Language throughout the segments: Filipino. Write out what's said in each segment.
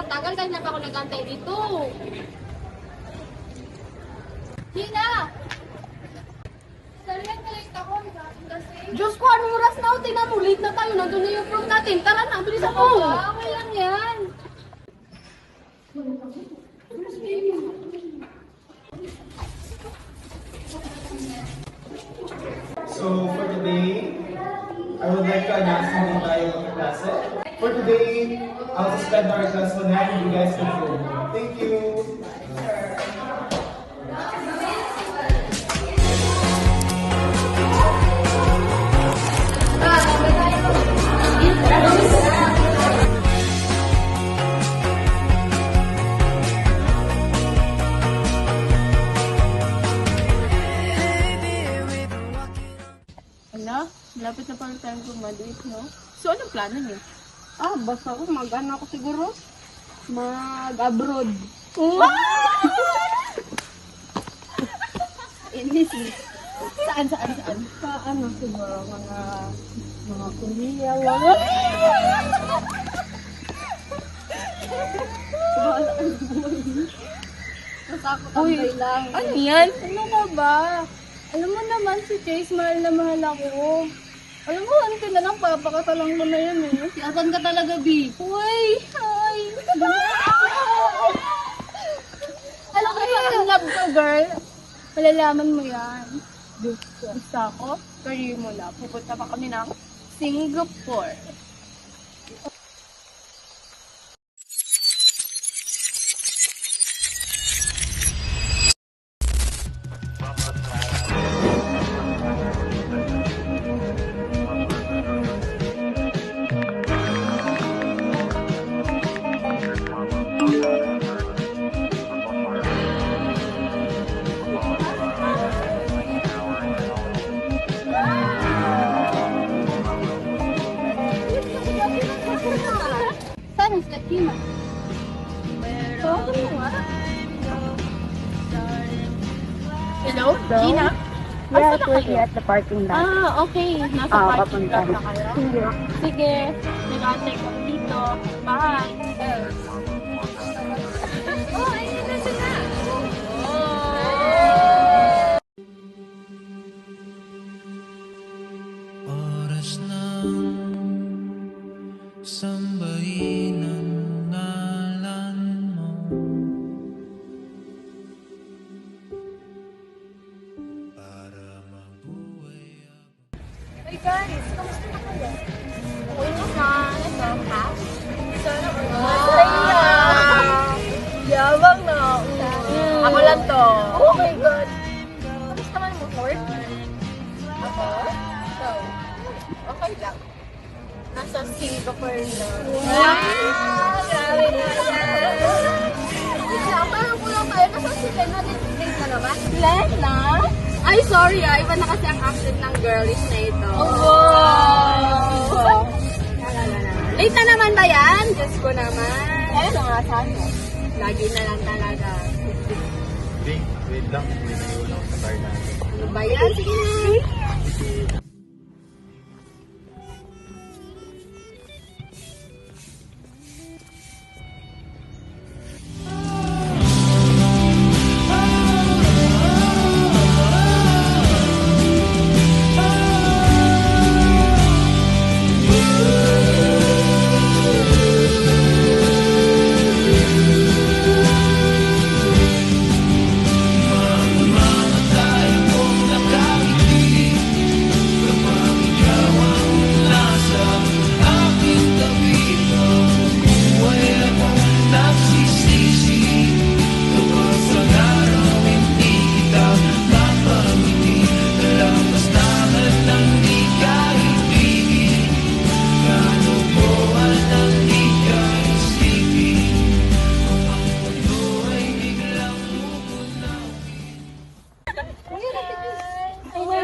tagal kanina pa ako nag-antay dito. Gina! Sorry lang na-late ako. Kasi... Diyos ko, anong oras na? Tingnan mo, late na tayo. Nandun na yung prom natin. Tara na, bilis ako. Okay lang yan. So for today, I would like to announce na din tayo magkaklase. For today, I'll suspend our class for now and you guys can go. Thank you! Ala, malapit na pala tayong graduate, no? So, anong plano niyo? Basta ako, mag-ano ako siguro. Mag-abroad. Inis, eh. Saan? Sa ano siguro, mga kuliya, Basta ako tambay lang. Ano yan? Ano ka ba? Alam mo naman si Chase, mahal na mahal ako. Alam mo, ano na lang, papakatalang mo na yan eh. Yasan ka talaga, B. Uy! Ay! Alam ko yung love ko, girl. Malalaman mo yan. Basta ako, career mo na. Pupunta pa kami ng Singapore. Saan ang Latina? Hello? Gina? Yeah, Asa na we're kayo? at the parking lot. Okay. Nasa parking papunta. lot na kayo? Sige. Nag-antay ko dito. Bye. Oh, ayun na sila. Oras ng sambahin ang ngalan mo. Para mabuhay ako. Hey guys, kamusta na kayo? Okay naman. Ito, cash. Sana Yabang na. Ako lang to. Oh my God. Kamusta man mo, Ford? Ako? So, okay lang. Nasa Singapore na. Grabe na yan. Parang kulang tayo. Nasa si Lena din na naman. Lena? Ay, sorry iba na kasi ang accent ng girlish na ito. Wow! Late na naman ba yan? Diyos ko naman. Ano nga saan mo? Lagi na lang talaga. Wait lang, may naiwan ako sa car natin. Ano ba yan? Sige na.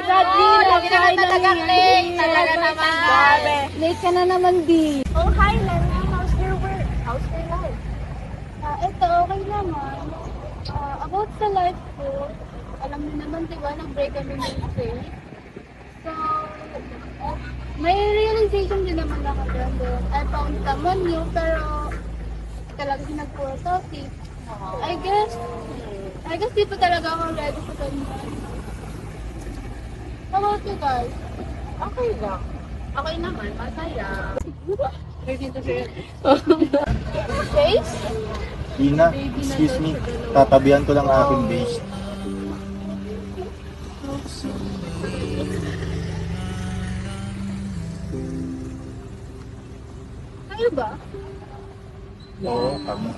Lagi naman talagang late. Talaga naman. Late ka na naman, B. Oh, hi, Lena. How's your work? How's your life? Ito, okay naman. About sa life ko, alam mo naman, di ba, nag-break kami ng faith. So, may realization din naman ako doon. I found someone new, pero talaga siya nag-40. I guess di pa talaga ako ready sa kanya. How about you guys? Okay lang. Okay naman, masaya. Face? Ina, excuse me. Tatabihan ko lang ang aking base. Kayo ba? Oo, kami.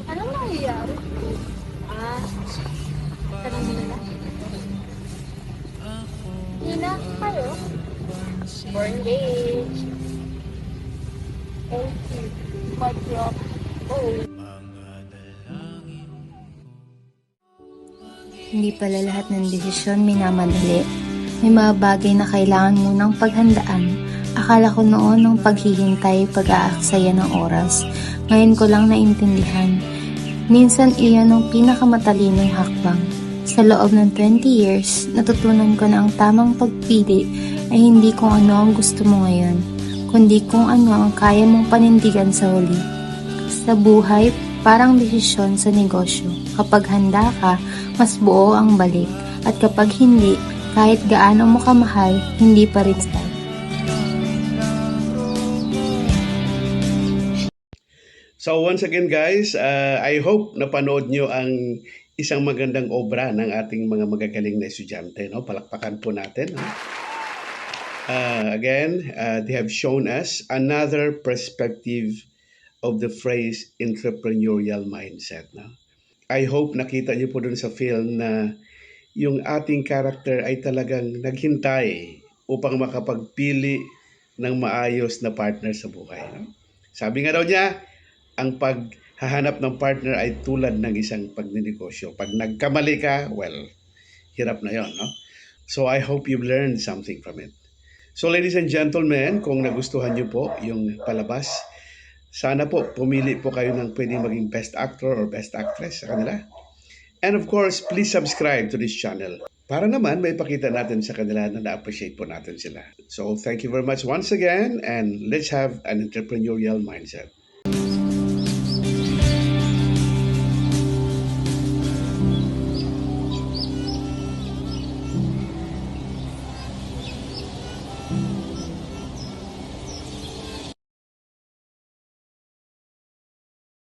Anong nangyayari? Tanong mo na lang. Ina, kayo? Born day. Okay. Mag-drop. Hindi pala lahat ng desisyon minamadali. May mga bagay na kailangan munang paghandaan. Akala ko noon ng paghihintay, pag-aaksaya ng oras. Ngayon ko lang naintindihan. Minsan iyan ang pinakamatalinong hakbang. Sa loob ng 20 years, natutunan ko na ang tamang pagpili ay hindi kung ano ang gusto mo ngayon, kundi kung ano ang kaya mong panindigan sa huli. Sa buhay, parang desisyon sa negosyo. Kapag handa ka, mas buo ang balik. At kapag hindi, kahit gaano mo kamahal, hindi pa rin style. So once again guys, I hope napanood nyo ang isang magandang obra ng ating mga magagaling na estudyante. No? Palakpakan po natin. No? Again, they have shown us another perspective of the phrase entrepreneurial mindset. No? I hope nakita nyo po dun sa film na yung ating character ay talagang naghintay upang makapagpili ng maayos na partner sa buhay. No? Sabi nga daw niya, ang paghahanap ng partner ay tulad ng isang pagninegosyo. Pag nagkamali ka, well, hirap na yon, no? So I hope you've learned something from it. So ladies and gentlemen, kung nagustuhan niyo po yung palabas, sana po pumili po kayo ng pwedeng maging best actor or best actress sa kanila. And of course, please subscribe to this channel para naman may pakita natin sa kanila na na-appreciate po natin sila. So thank you very much once again, and let's have an entrepreneurial mindset.